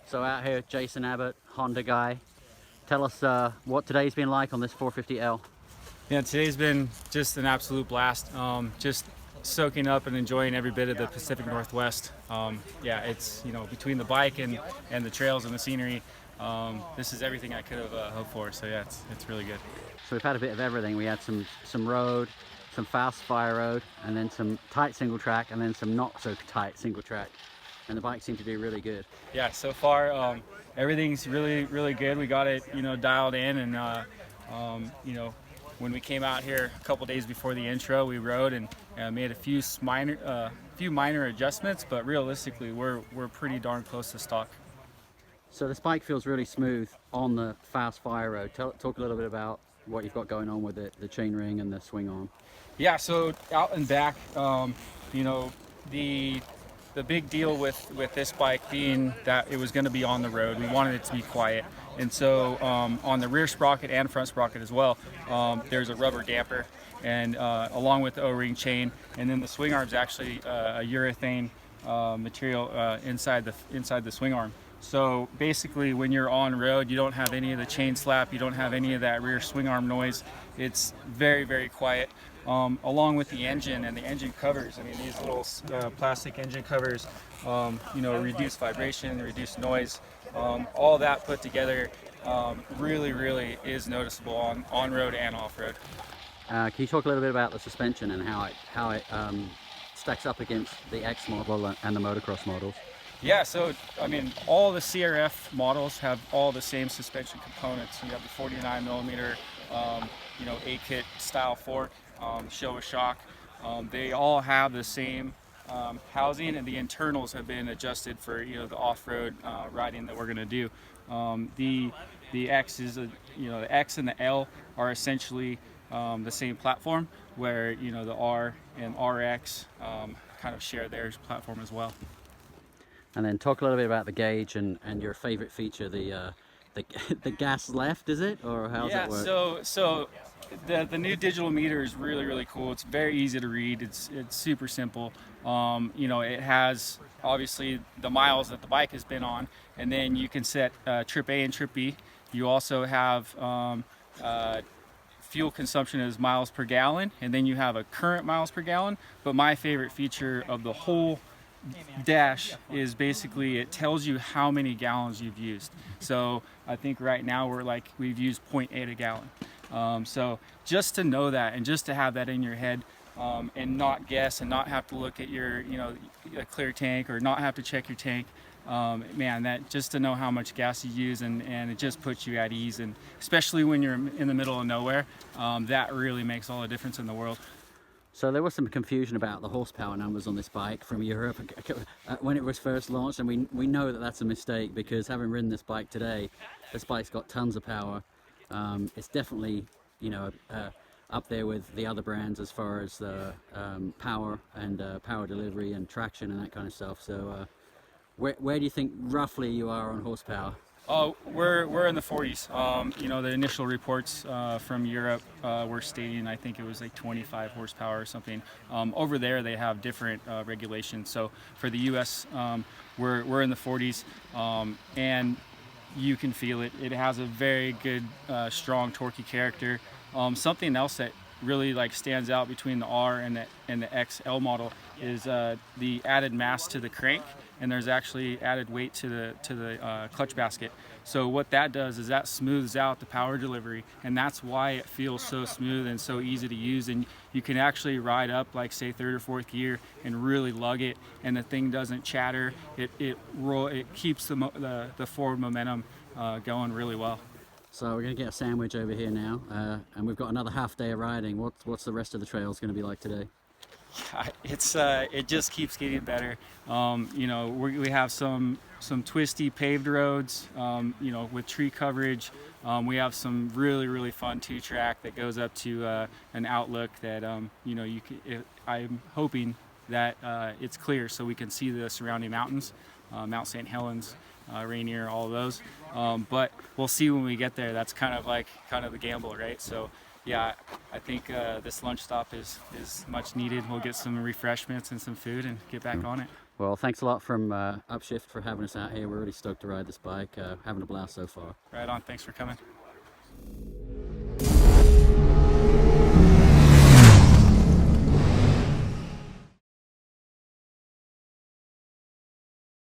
So out here, Jason Abbott, Honda guy. Tell us what today's been like on this 450L. Yeah, today's been just an absolute blast. Just soaking up and enjoying every bit of the Pacific Northwest. Yeah, it's, between the bike and the trails and the scenery, this is everything I could have hoped for. So yeah, it's really good. So we've had a bit of everything. We had some road, some fast fire road, and then some tight single track, and then some not so tight single track. And the bike seemed to do really good. Yeah, so far everything's really good. We got it dialed in, and when we came out here a couple days before the intro, we rode and made a few minor adjustments, but realistically we're pretty darn close to stock. So this bike feels really smooth on the fast fire road. Talk a little bit about what you've got going on with it, the chain ring and the swing arm. Yeah, so out and back, the big deal with this bike being that it was going to be on the road, we wanted it to be quiet. And so on the rear sprocket and front sprocket as well, there's a rubber damper, and along with the O-ring chain, and then the swing arm's actually a urethane material inside the swing arm. So basically, when you're on road, you don't have any of the chain slap, you don't have any of that rear swing arm noise. It's very quiet. Along with the engine and the engine covers. I mean, these little plastic engine covers, reduce vibration, reduce noise. All that put together really is noticeable on road and off road. Can you talk a little bit about the suspension and how it stacks up against the X model and the motocross models? Yeah, so I mean, all the CRF models have all the same suspension components. You have the 49 millimeter, A-kit style fork, Showa shock. They all have the same housing, and the internals have been adjusted for the off-road riding that we're going to do. The X is the X and the L are essentially the same platform, where the R and RX kind of share their platform as well. And then talk a little bit about the gauge and your favorite feature, the gas left, is it, or how's that work? Yeah, so the new digital meter is really cool. It's very easy to read. It's super simple. It has obviously the miles that the bike has been on, and then you can set trip A and trip B. You also have fuel consumption as miles per gallon, and then you have a current miles per gallon. But my favorite feature of the whole dash is basically it tells you how many gallons you've used. So I think right now we've used 0.8 a gallon. So just to know that, and just to have that in your head, and not guess, and not have to look at your a clear tank, or not have to check your tank, man, that just to know how much gas you use, and it just puts you at ease. And especially when you're in the middle of nowhere, that really makes all the difference in the world. So there was some confusion about the horsepower numbers on this bike from Europe when it was first launched, and we know that that's a mistake, because having ridden this bike today, this bike's got tons of power. It's definitely up there with the other brands as far as the power and power delivery and traction and that kind of stuff. So where do you think roughly you are on horsepower? Oh, we're in the 40s. The initial reports from Europe were stating, I think it was like 25 horsepower or something. Over there they have different regulations. So for the US, we're in the 40s, and you can feel it. It has a very good, strong, torquey character. Something else that really stands out between the R and the XL model is the added mass to the crank, and there's actually added weight to the clutch basket. So what that does is that smooths out the power delivery, and that's why it feels so smooth and so easy to use. And you can actually ride up, like say third or fourth gear, and really lug it, and the thing doesn't chatter. It keeps the forward momentum going really well. So we're going to get a sandwich over here now, and we've got another half day of riding. What's the rest of the trails going to be like today? It just keeps getting better. We have some twisty paved roads, with tree coverage. We have some really fun 2-track that goes up to an outlook that I'm hoping that it's clear so we can see the surrounding mountains, Mount St. Helens, Rainier, all of those. But we'll see when we get there. That's kind of the gamble, right? So yeah, I think this lunch stop is much needed. We'll get some refreshments and some food and get back on it. Well, thanks a lot from Upshift for having us out here. We're really stoked to ride this bike. Having a blast so far. Right on. Thanks for coming.